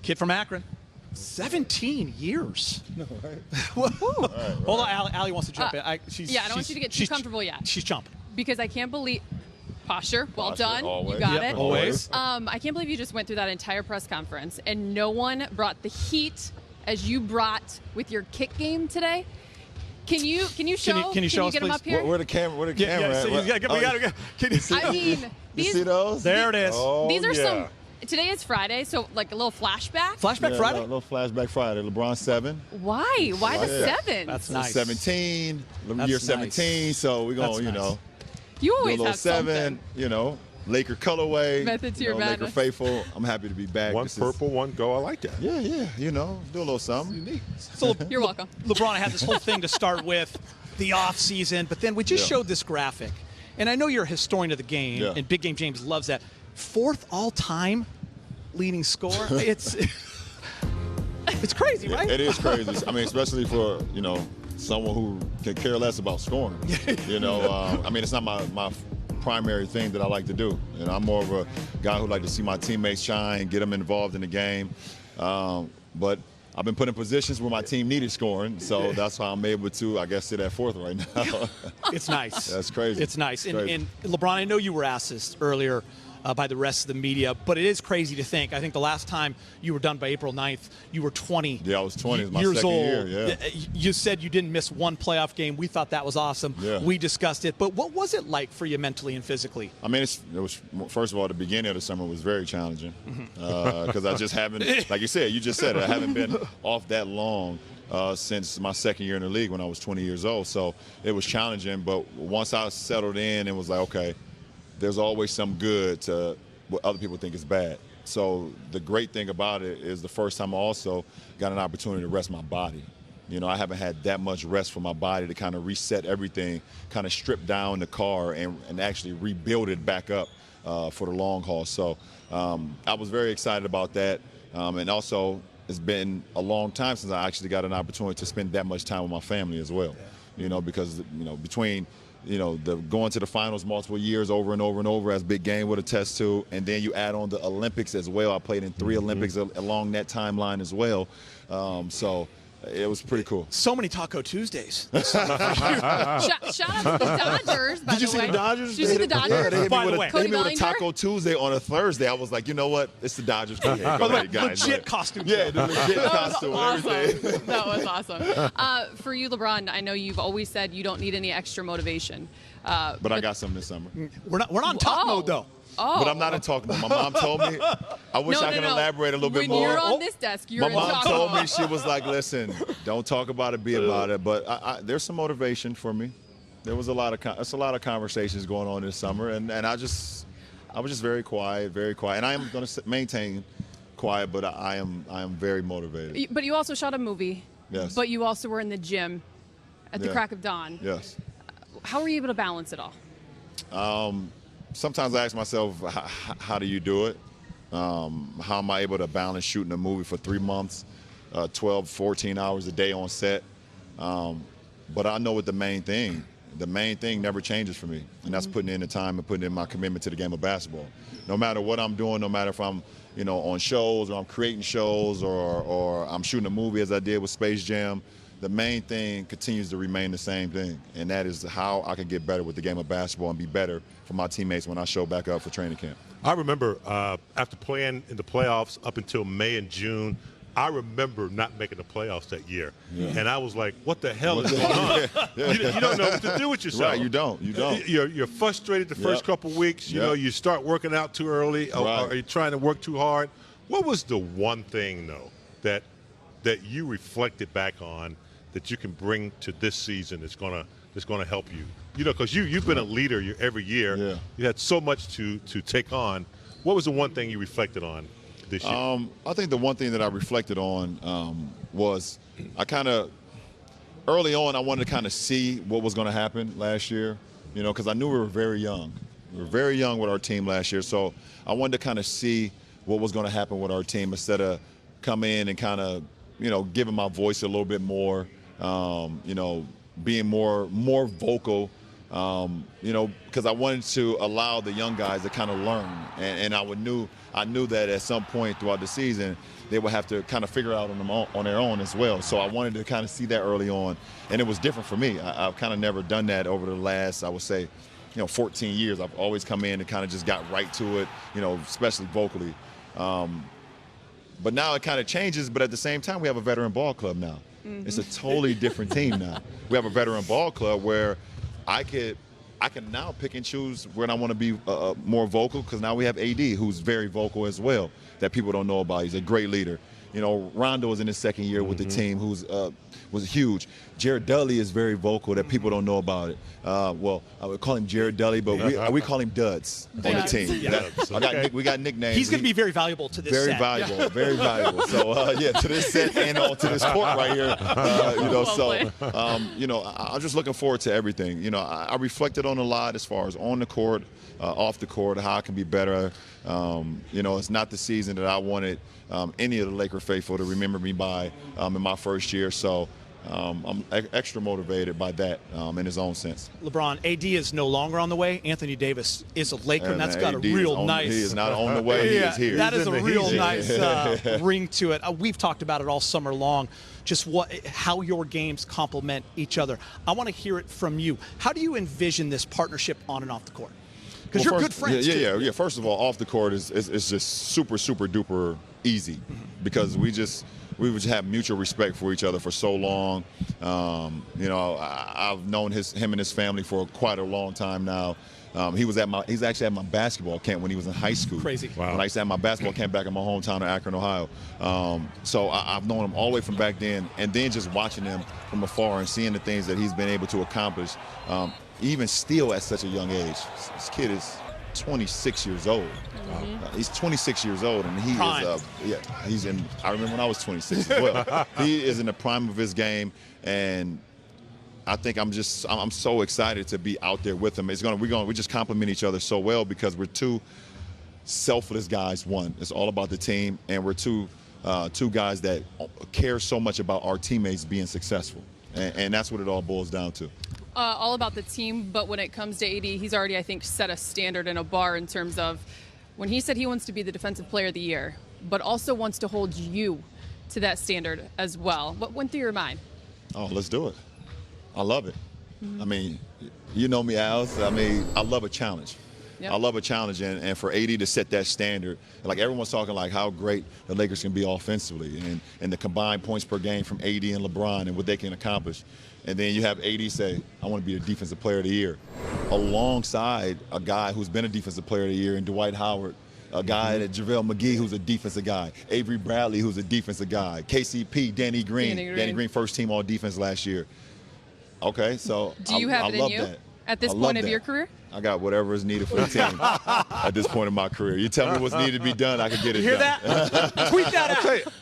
Kid from Akron. 17 years. No, right? Hold on, Allie wants to jump in. I don't want you to get too comfortable yet. She's jumping. Because I can't believe posture. Well done. Always. You got Yep, it. always. I can't believe you just went through that entire press conference and no one brought the heat as you brought with your kick game today. Can you show? Can you show us, get them please? up here? Where the camera? Where the camera? So at? we gotta go. Can you see? I mean, You see those? There it is. Oh, these are yeah. some. Today is Friday, so like a little flashback. Flashback Yeah, Friday. A little flashback Friday. LeBron 7. Why? Why the Yeah. 7? That's nice. 17. That's Year nice. 17. So we're That's going, nice. you know, You do a always little have 7. something. Laker colorway. Method to your Laker madness. faithful. I'm happy to be back. One This is- purple, one go. I like that. Yeah, do a little something. Unique. So You're welcome. LeBron, I had this whole thing to start with the off season, but then we just Yeah. showed this graphic, and I know you're a historian of the game, Yeah. and Big Game James loves that. 4th all-time leading scorer. It's crazy, right? It is crazy. I mean, especially for, someone who can care less about scoring. I mean, it's not my primary thing that I like to do. I'm more of a guy who like to see my teammates shine, get them involved in the game. But I've been put in positions where my team needed scoring, so that's how I'm able to, I guess, sit at 4th right now. It's nice. That's crazy. It's nice. It's crazy. And LeBron, I know you were asked this earlier by the rest of the media, but it is crazy to think. I think the last time you were done by April 9th, you were 20. Yeah, I was 20. It was my years second old. year, yeah. You said you didn't miss one playoff game. We thought that was awesome. Yeah. We discussed it. But what was it like for you mentally and physically? I mean, it was, first of all, the beginning of the summer was very challenging because I just haven't, like you said, I haven't been off that long since my second year in the league when I was 20 years old. So it was challenging. But once I settled in, it was like, okay, there's always some good to what other people think is bad. So the great thing about it is the first time I also got an opportunity to rest my body. I haven't had that much rest for my body to kind of reset everything, kind of strip down the car and actually rebuild it back up for the long haul. So I was very excited about that. And also, it's been a long time since I actually got an opportunity to spend that much time with my family as well. Because, between the going to the finals multiple years over and over and over, as Big Game would attest to, and then you add on the Olympics as well. I played in 3 Olympics along that timeline as well. So it was pretty cool. So many Taco Tuesdays. Shout out to the Dodgers, by Did you the see way. the Dodgers? Did you see the Dodgers? Yeah, they hit By me the with way. a, they hit me with a Cody Taco Tuesday on a Thursday. I was like, you know what? It's the Dodgers. Go ahead, By the way, ahead, guys. legit costume. Yeah, the legit costume. Everything. That was awesome. For you, LeBron, I know you've always said you don't need any extra motivation. But I got some this summer. We're not in talk mode, though. Oh. But I'm not in talk mode. My mom told me. I wish I could elaborate a little bit more. When you're on this desk, you're My in mom talk told mode. me, she was like, listen, don't talk about it, be about it. But there's some motivation for me. There was a lot of conversations going on this summer, and I was just very quiet. And I am going to maintain quiet, but I am very motivated. But you also shot a movie. Yes. But you also were in the gym at the Yeah. crack of dawn. Yes. How were you able to balance it all? Sometimes I ask myself, how do you do it? How am I able to balance shooting a movie for 3 months, 12, 14 hours a day on set? But I know what the main thing never changes for me, and that's putting in the time and putting in my commitment to the game of basketball. No matter what I'm doing, no matter if I'm on shows or I'm creating shows or I'm shooting a movie as I did with Space Jam, the main thing continues to remain the same thing, and that is how I can get better with the game of basketball and be better for my teammates when I show back up for training camp. I remember after playing in the playoffs up until May and June, I remember not making the playoffs that year. Yeah. And I was like, what the hell is going on? You don't know what to do with yourself. Right, you don't. You're frustrated the first couple weeks. You start working out too early or you're trying to work too hard. What was the one thing, though, that you reflected back on that you can bring to this season that's gonna help you? Because you've been a leader every year. Yeah. You had so much to take on. What was the one thing you reflected on this year? I think the one thing that I reflected on was I kind of early on I wanted to kind of see what was going to happen last year, because I knew we were very young. We were very young with our team last year, so I wanted to kind of see what was going to happen with our team instead of come in and kind of giving my voice a little bit more, being more vocal because I wanted to allow the young guys to kind of learn, and I knew that at some point throughout the season they would have to kind of figure out on their own as well. So I wanted to kind of see that early on, and it was different for me. I've kind of never done that over the last, I would say, 14 years. I've always come in and kind of just got right to it, especially vocally. But now it kind of changes, but at the same time we have a veteran ball club now. Mm-hmm. It's a totally different team now. We have a veteran ball club where I can now pick and choose when I want to be more vocal, because now we have AD, who's very vocal as well, that people don't know about. He's a great leader. Rondo is in his second year with the team, who's was huge. Jared Dudley is very vocal that people don't know about it. Well, I would call him Jared Dudley, but we call him Duds on the team. Yeah. We got nicknames. He's going to be very valuable to this set. Very valuable. So, to this set and to this court right here. I'm just looking forward to everything. I reflected on a lot as far as on the court, off the court, how I can be better. It's not the season that I wanted any of the Laker faithful to remember me by in my first year. So I'm extra motivated by that in his own sense. LeBron, AD is no longer on the way. Anthony Davis is a Laker, and that's got AD a real nice. He is not on the way. He is here. That is a real nice ring to it. We've talked about it all summer long. Just how your games complement each other. I want to hear it from you. How do you envision this partnership on and off the court? Because you're good friends. Yeah. First of all, off the court is just super duper easy, because we would have mutual respect for each other for so long. I've known him and his family for quite a long time now. He's actually at my basketball camp when he was in high school. Crazy. Wow. When I used to have my basketball camp back in my hometown of Akron, Ohio. So I've known him all the way from back then, and then just watching him from afar and seeing the things that he's been able to accomplish, even still at such a young age. This kid is 26 years old. He's 26 years old, and he is I remember when I was 26 as well. He is in the prime of his game, and I think I'm so excited to be out there with him. We just complement each other so well, because we're two selfless guys. One, it's all about the team, and we're two guys that care so much about our teammates being successful, and that's what it all boils down to. All about the team, but when it comes to AD, he's already, I think, set a standard and a bar in terms of when he said he wants to be the Defensive Player of the Year, but also wants to hold you to that standard as well. What went through your mind? Oh, let's do it. I love it. I mean, you know me, Alice. I mean, I love a challenge. Yep. I love a challenge, and for AD to set that standard, like everyone's talking like how great the Lakers can be offensively, and the combined points per game from AD and LeBron and what they can accomplish. And then you have AD say, I want to be the Defensive Player of the Year, alongside a guy who's been a Defensive Player of the Year in Dwight Howard, a guy that JaVale McGee, who's a defensive guy, Avery Bradley, who's a defensive guy, KCP, Danny Green. Danny Green first team all defense last year. Okay, so do you have it in you at this point of your career? I got whatever is needed for the team at this point in my career. You tell me what's needed to be done, I can get it done. You hear that? Tweet that out.